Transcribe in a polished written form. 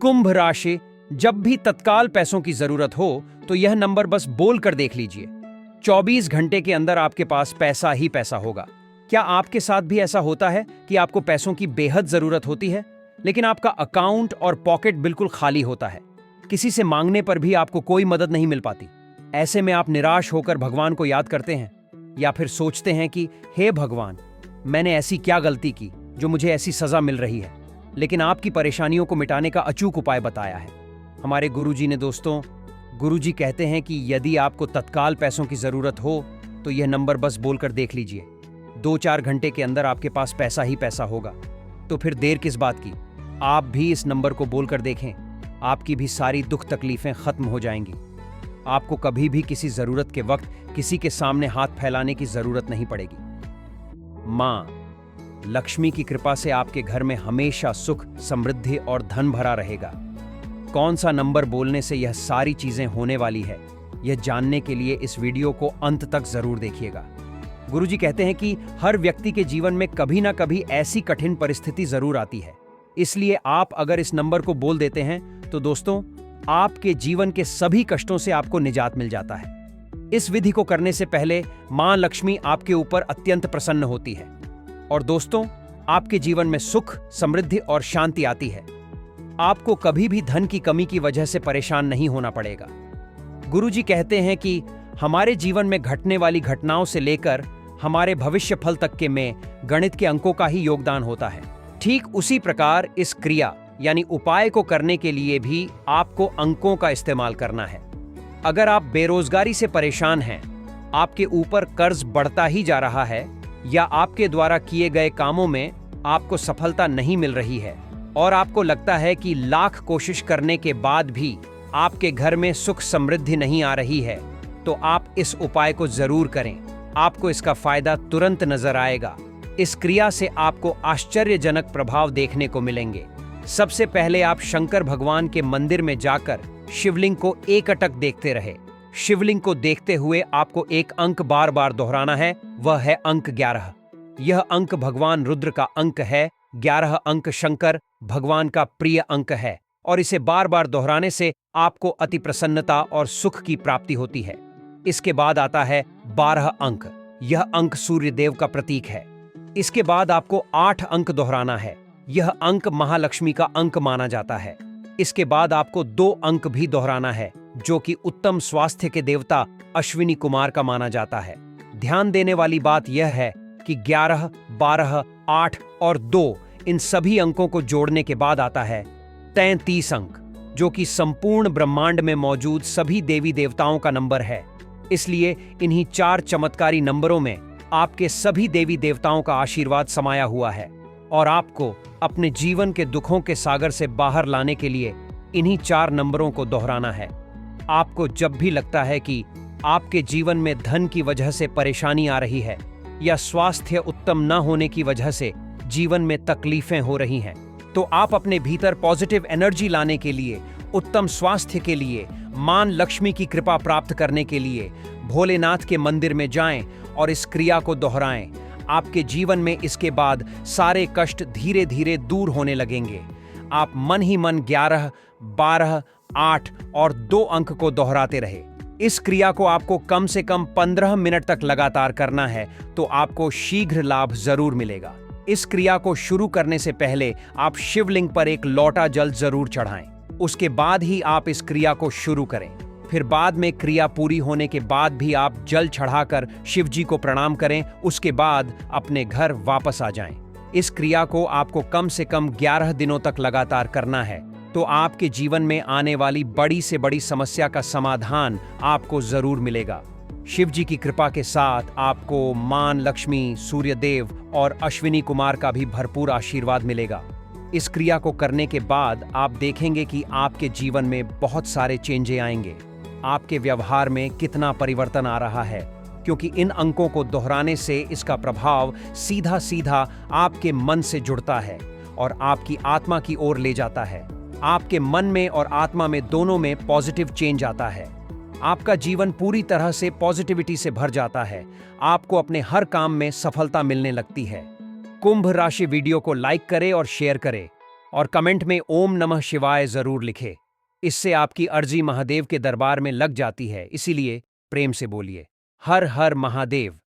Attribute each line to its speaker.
Speaker 1: कुंभ राशि, जब भी तत्काल पैसों की जरूरत हो तो यह नंबर बस बोल कर देख लीजिए। 24 घंटे के अंदर आपके पास पैसा ही पैसा होगा। क्या आपके साथ भी ऐसा होता है कि आपको पैसों की बेहद जरूरत होती है, लेकिन आपका अकाउंट और पॉकेट बिल्कुल खाली होता है? किसी से मांगने पर भी आपको कोई मदद नहीं मिल पाती। ऐसे में आप निराश होकर भगवान को याद करते हैं, या फिर सोचते हैं कि हे भगवान, मैंने ऐसी क्या गलती की जो मुझे ऐसी सजा मिल रही है। लेकिन आपकी परेशानियों को मिटाने का अचूक उपाय बताया है हमारे गुरुजी ने। दोस्तों, गुरुजी कहते हैं कि यदि आपको तत्काल पैसों की जरूरत हो तो यह नंबर बस बोलकर देख लीजिए। 2-4 घंटे के अंदर आपके पास पैसा ही पैसा होगा। तो फिर देर किस बात की, आप भी इस नंबर को बोलकर देखें। आपकी भी सारी दुख तकलीफें खत्म हो जाएंगी। आपको कभी भी किसी जरूरत के वक्त किसी के सामने हाथ फैलाने की जरूरत नहीं पड़ेगी। मां लक्ष्मी की कृपा से आपके घर में हमेशा सुख, समृद्धि और धन भरा रहेगा। कौन सा नंबर बोलने से यह सारी चीजें होने वाली है, यह जानने के लिए इस वीडियो को अंत तक जरूर देखिएगा। गुरुजी कहते हैं कि हर व्यक्ति के जीवन में कभी ना कभी ऐसी कठिन परिस्थिति जरूर आती है। इसलिए आप अगर इस नंबर को बोल देते हैं तो दोस्तों, आपके जीवन के सभी कष्टों से आपको निजात मिल जाता है। इस विधि को करने से पहले मां लक्ष्मी आपके ऊपर अत्यंत प्रसन्न होती है और दोस्तों, आपके जीवन में सुख, समृद्धि और शांति आती है। आपको कभी भी धन की कमी की वजह से परेशान नहीं होना पड़ेगा। गुरुजी कहते हैं कि हमारे जीवन में घटने वाली घटनाओं से लेकर हमारे भविष्य फल तक के में गणित के अंकों का ही योगदान होता है। ठीक उसी प्रकार इस क्रिया यानी उपाय को करने के लिए भी आपको अंकों का इस्तेमाल करना है। अगर आप बेरोजगारी से परेशान हैं, आपके ऊपर कर्ज बढ़ता ही जा रहा है, या आपके द्वारा किए गए कामों में आपको सफलता नहीं मिल रही है और आपको लगता है कि लाख कोशिश करने के बाद भी आपके घर में सुख समृद्धि नहीं आ रही है, तो आप इस उपाय को जरूर करें। आपको इसका फायदा तुरंत नजर आएगा। इस क्रिया से आपको आश्चर्यजनक प्रभाव देखने को मिलेंगे। सबसे पहले आप शंकर भगवान के मंदिर में जाकर शिवलिंग को एकटक देखते रहे। शिवलिंग को देखते हुए आपको एक अंक बार बार दोहराना है, वह है अंक 11। यह अंक भगवान रुद्र का अंक है। 11 अंक शंकर भगवान का प्रिय अंक है और इसे बार बार दोहराने से आपको अति प्रसन्नता और सुख की प्राप्ति होती है। इसके बाद आता है 12 अंक। यह अंक सूर्य देव का प्रतीक है। इसके बाद आपको 8 अंक दोहराना है। यह अंक महालक्ष्मी का अंक माना जाता है। इसके बाद आपको 2 अंक भी दोहराना है, जो कि उत्तम स्वास्थ्य के देवता अश्विनी कुमार का माना जाता है। ध्यान देने वाली बात यह है कि 11, 12, 8 और 2 इन सभी अंकों को जोड़ने के बाद आता है 33 अंक, जो कि संपूर्ण ब्रह्मांड में मौजूद सभी देवी देवताओं का नंबर है। इसलिए इन्हीं 4 चमत्कारी नंबरों में आपके सभी देवी देवताओं का आशीर्वाद समाया हुआ है और आपको अपने जीवन के दुखों के सागर से बाहर लाने के लिए इन्हीं 4 नंबरों को दोहराना है। आपको जब भी लगता है कि आपके जीवन में धन की वजह से परेशानी आ रही है या स्वास्थ्य उत्तम न होने की वजह से जीवन में तकलीफें हो रही हैं, तो आप अपने भीतर पॉजिटिव एनर्जी लाने के लिए, उत्तम स्वास्थ्य के लिए, मां लक्ष्मी की कृपा प्राप्त करने के लिए भोलेनाथ के मंदिर में जाएं और इस क्रिया को दोहराएं। आपके जीवन में इसके बाद सारे कष्ट धीरे धीरे दूर होने लगेंगे। आप मन ही मन 11, 12, 8 और 2 अंक को दोहराते रहे। इस क्रिया को आपको कम से कम 15 मिनट तक लगातार करना है, तो आपको शीघ्र लाभ जरूर मिलेगा। इस क्रिया को शुरू करने से पहले आप शिवलिंग पर एक लोटा जल जरूर चढ़ाएं। उसके बाद ही आप इस क्रिया को शुरू करें। फिर बाद में क्रिया पूरी होने के बाद भी आप जल चढ़ाकर शिव जी को प्रणाम करें। उसके बाद अपने घर वापस आ जाएं। इस क्रिया को आपको कम से कम 11 दिनों तक लगातार करना है, तो आपके जीवन में आने वाली बड़ी से बड़ी समस्या का समाधान आपको जरूर मिलेगा। शिव जी की कृपा के साथ आपको मां लक्ष्मी, सूर्यदेव और अश्विनी कुमार का भी भरपूर आशीर्वाद मिलेगा। इस क्रिया को करने के बाद आप देखेंगे कि आपके जीवन में बहुत सारे चेंजेस आएंगे। आपके व्यवहार में कितना परिवर्तन आ रहा है, क्योंकि इन अंकों को दोहराने से इसका प्रभाव सीधा सीधा आपके मन से जुड़ता है और आपकी आत्मा की ओर ले जाता है। आपके मन में और आत्मा में दोनों में पॉजिटिव चेंज आता है। आपका जीवन पूरी तरह से पॉजिटिविटी से भर जाता है। आपको अपने हर काम में सफलता मिलने लगती है। कुंभ राशि वीडियो को लाइक करें और शेयर करें। और कमेंट में ओम नमः शिवाय जरूर लिखे। इससे आपकी अर्जी महादेव के दरबार में लग जाती है, इसीलिए प्रेम से बोलिए हर हर महादेव।